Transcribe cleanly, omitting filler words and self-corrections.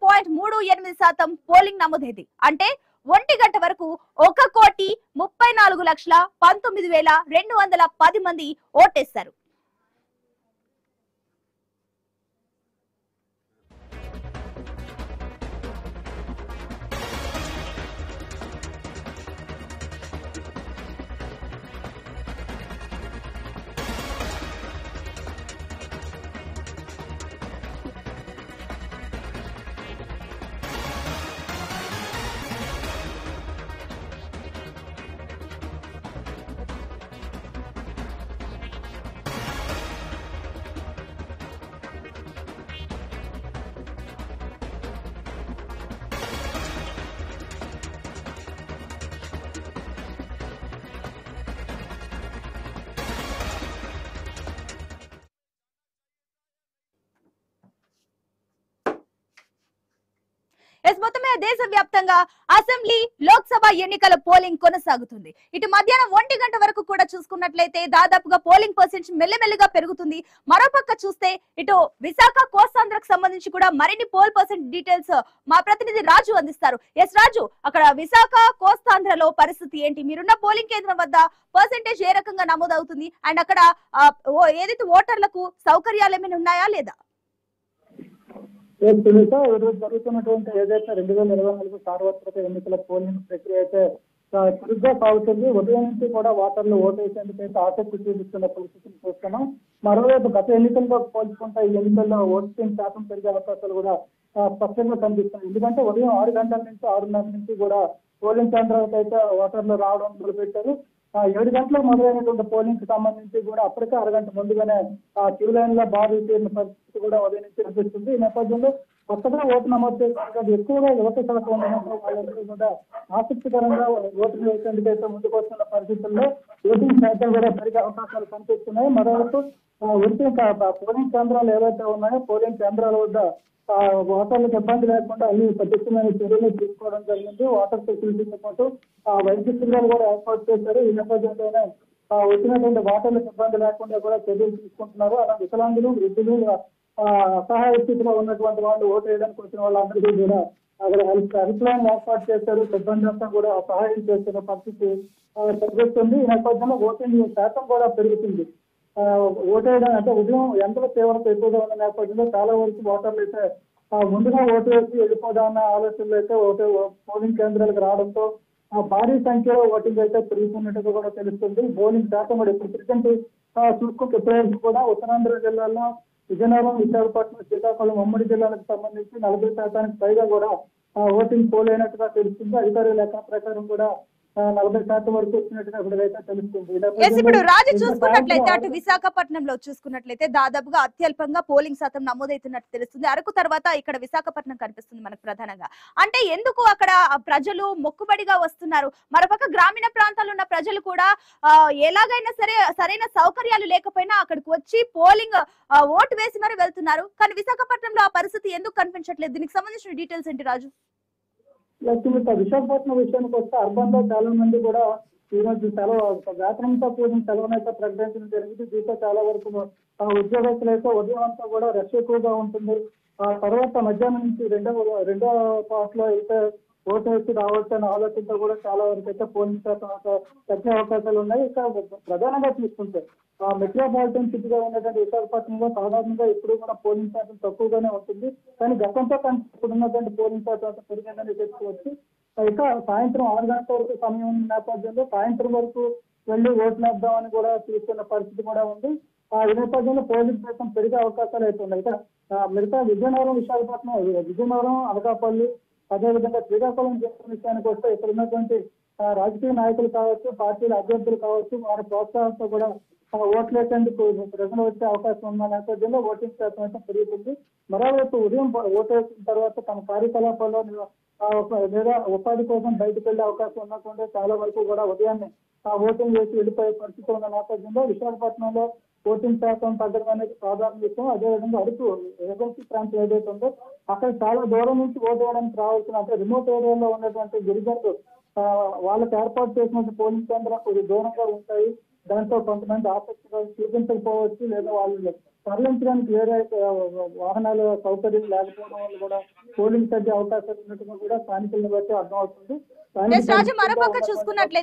99.38% polling నమోదైంది. అంటే 1 గంట వరకు 1,34,19,210 మంది ఓటేశారు. మొత్తమే దేశవ్యాప్తంగా అసెంబ్లీ లోక్సభ ఎన్నికల పోలింగ్ కొనసాగుతుంది. ఇటు మధ్యాహ్నం 1 గంట వరకు కూడా చూసుకున్నట్లయితే దాదాపుగా పోలింగ్ పర్సెంటేజ్ మెల్లమెల్లగా పెరుగుతుంది. మరోపక్క చూస్తే ఇటు విశాఖ కోస్తాంధ్రకు సంబంధించి కూడా మరిన్ని పోల్ పర్సెంట్ డీటెయిల్స్ మా ప్రతినిధి రాజు అందిస్తారు. ఎస్ రాజు, అక్కడ విశాఖ కోస్తాంధ్రలో పరిస్థితి ఏంటి? మీరున్న పోలింగ్ కేంద్రం వద్ద పర్సెంటేజ్ ఏ రకంగా నమోదవుతుంది? అండ్ అక్కడ ఏదైతే ఓటర్లకు సౌకర్యాలు ఏమైనా ఉన్నాయా లేదా? ఈరోజు జరుగుతున్నటువంటి ఏదైతే 2024 సార్వత్రిక ఎన్నికల పోలింగ్ ప్రక్రియ అయితే చురుగ్గా సాగుతుంది. ఉదయం నుంచి కూడా ఓటర్లు ఓటేసేందుకైతే ఆసక్తి చూపిస్తున్న పరిస్థితిని చూస్తున్నాం. మరోవైపు గత ఎన్నికల్లో పోల్చుకుంటే ఈ ఎన్నికల్లో ఓటింగ్ శాతం పెరిగే అవకాశాలు కూడా స్పష్టంగా కనిపిస్తున్నాయి. ఎందుకంటే ఉదయం 6 గంటల నుంచి 6:30 నుంచి కూడా పోలింగ్ కేంద్రాలకు అయితే ఓటర్లు రావడం మొదలుపెట్టారు. 7 గంటలకు మొదలైనటువంటి పోలింగ్ కి సంబంధించి కూడా అప్పటికే అరగంట ముందుగానే క్యూ లైన్ లో బాగా తీరిన పరిస్థితి కూడా ఉదయం నుంచి కనిపిస్తుంది. ఈ నేపథ్యంలో కొత్తగా ఓటు నమోదు చేసినప్పుడు ఎక్కువగా యువత శాతం ఉన్నప్పుడు వాళ్ళందరూ కూడా ఆసక్తికరంగా ఓటు వేసేందుకైతే ముందుకు వస్తున్న పరిస్థితుల్లో ఓటింగ్ శాతం కూడా పెరిగే అవకాశాలు కనిపిస్తున్నాయి. మరోవైపు పోలింగ్ కేంద్రాలు ఏవైతే ఉన్నాయో పోలింగ్ కేంద్రాల వద్ద ఓటర్లకు ఇబ్బంది లేకుండా అన్ని పటిష్టమైన చర్యలు తీసుకోవడం జరిగింది. వాటర్ ఫెసిలిటీతో పాటు వైద్య శిబిరాలు కూడా ఏర్పాటు చేశారు. ఈ నేపథ్యంలోనే వచ్చినటువంటి ఓటర్లకు ఇబ్బంది లేకుండా కూడా చర్యలు తీసుకుంటున్నారు. అలా వికలాంగులు, వృద్ధులు, అసహాయ స్థితిలో ఉన్నటువంటి వాళ్ళు ఓటు వేయడానికి వచ్చిన వాళ్ళందరికీ కూడా అక్కడ హెల్ప్ లైన్ ఏర్పాటు చేశారు. సిబ్బంది అంతా కూడా సహాయం చేస్తున్న పరిస్థితి పెరుగుతుంది. ఈ నేపథ్యంలో ఓటింగ్ శాతం కూడా పెరుగుతుంది. ఓటేయడం అంటే ఉదయం ఎండల తీవ్రత ఎక్కువగా ఉన్న నేపథ్యంలో చాలా వరకు ఓటర్లు అయితే ముందుగా ఓటు వేసి వెళ్ళిపోదామన్న ఆలోచనలు అయితే పోలింగ్ కేంద్రాలకు రావడంతో భారీ సంఖ్యలో ఓటింగ్ అయితే పెరుగుతున్నట్టుగా కూడా తెలుస్తుంది. పోలింగ్ శాతం కూడా ఇప్పుడు ప్రజెంట్ చూసుకుంటే ఇప్పటివరకు కూడా ఉత్తరాంధ్ర జిల్లాలో విజయనగరం, విశాఖపట్నం, శ్రీకాకుళం ఉమ్మడి జిల్లాలకు సంబంధించి 40% పైగా కూడా ఓటింగ్ పోల్ అయినట్టుగా తెలుస్తుంది. అధికారుల లెక్క ప్రకారం కూడా 40% వరకు వచ్చినట్టుగా ఇప్పుడైతే తెలుస్తుంది. ఇప్పుడు రాజు చూసుకున్నట్లయితే అటు విశాఖపట్నంలో చూసుకున్నట్లయితే దాదాపుగా అత్యల్పంగా పోలింగ్ శాతం నమోదవుతున్నట్టు తెలుస్తుంది. అరకు తర్వాత ఇక్కడ విశాఖపట్నం కనిపిస్తుంది మనకు ప్రధానంగా. అంటే ఎందుకు అక్కడ ప్రజలు మొక్కుబడిగా వస్తున్నారు? మరోపక్క గ్రామీణ ప్రాంతాల్లో ఉన్న ప్రజలు కూడా ఎలాగైనా సరే సరైన సౌకర్యాలు లేకపోయినా అక్కడికి వచ్చి పోలింగ్ ఓటు వేసి మరి వెళ్తున్నారు. కానీ విశాఖపట్నంలో ఆ పరిస్థితి ఎందుకు కనిపించట్లేదు? దీనికి సంబంధించిన డీటెయిల్స్ ఏంటి రాజు? విశాఖపట్నం విషయానికి వస్తే అర్బన్ లో చాలా మంది కూడా ఈ రోజు సెలవు వేతనంతో కూడిన సెలవునైతే ప్రకటించడం జరిగింది. దీంతో చాలా వరకు ఉద్యోగస్తులు అయితే ఉదయం అంతా కూడా రష్ ఎక్కువగా ఉంటుంది. తర్వాత మధ్యాహ్నం నుంచి రెండో పార్ట్లో అయితే ఓటు వేసి రావాల్సిన ఆలోచనతో కూడా చాలా వరకు అయితే పోలింగ్ శాతం తగ్గే అవకాశాలు ఉన్నాయి. ఇక ప్రధానంగా తీసుకుంటే మెట్రోపాలిటన్ సిటీగా ఉన్నటువంటి విశాఖపట్నంలో సాధారణంగా ఇప్పుడు కూడా పోలింగ్ శాతం తక్కువగానే ఉంటుంది. కానీ గతంతో ఇప్పుడు ఉన్నటువంటి పోలింగ్ శాతం పెరిగిందని చెప్పుకోవచ్చు. ఇక సాయంత్రం 6 గంటల వరకు సమయం ఉన్న నేపథ్యంలో సాయంత్రం వరకు వెళ్లి ఓట్లు వేద్దామని కూడా చూస్తున్న పరిస్థితి కూడా ఉంది. ఈ నేపథ్యంలో పోలింగ్ శాతం పెరిగే అవకాశాలు అయితే ఉన్నాయి. ఇక మిగతా విజయనగరం, విశాఖపట్నం, విజయనగరం, అనకాపల్లి, అదేవిధంగా శ్రీకాకుళం జిల్లా విషయానికి వస్తే ఇక్కడ ఉన్నటువంటి రాజకీయ నాయకులు కావచ్చు, పార్టీల అభ్యర్థులు కావచ్చు, వారి ప్రోత్సాహంతో కూడా ఓట్లు వేసేందుకు ప్రజలు వచ్చే అవకాశం ఉన్న నేపథ్యంలో ఓటింగ్ శాతం అయితే పెరుగుతుంది. మరోవైపు ఉదయం ఓటు వేసిన తర్వాత తమ కార్యకలాపాల్లో లేదా ఉపాధి కోసం బయటకు వెళ్లే అవకాశం ఉన్నటువంటి చాలా వరకు కూడా ఉదయాన్నే ఓటింగ్ వేసి వెళ్ళిపోయే పరిస్థితి ఉన్న నేపథ్యంలో విశాఖపట్నంలో ఓటింగ్ శాతం తగ్గడం అనేది సాధారణ విషయం. అదేవిధంగా అరకు ఏజెన్సీ ప్రాంతం ఏదైతే ఉందో అక్కడ చాలా దూరం నుంచి ఓటు వేయడానికి రావాల్సిన అంటే రిమోట్ ఏరియాలో ఉన్నటువంటి గిరిజనులు వాళ్ళకి ఏర్పాటు చేసినటువంటి పోలింగ్ కేంద్రాలు కొద్ది దూరంగా ఉంటాయి. దాంతో కొంతమంది ఆసక్తిగా చూపించకపోవచ్చు, లేదా వాళ్ళు తరలించడానికి వేరే వాహనాల సౌకర్యం లేకపోవడం వల్ల కూడా పోలింగ్ తగ్గే అవకాశాలు ఉన్నట్టుగా కూడా స్థానికులను బట్టి అర్థమవుతుంది. రాజు మరోపక్క చూసుకున్నట్లయితే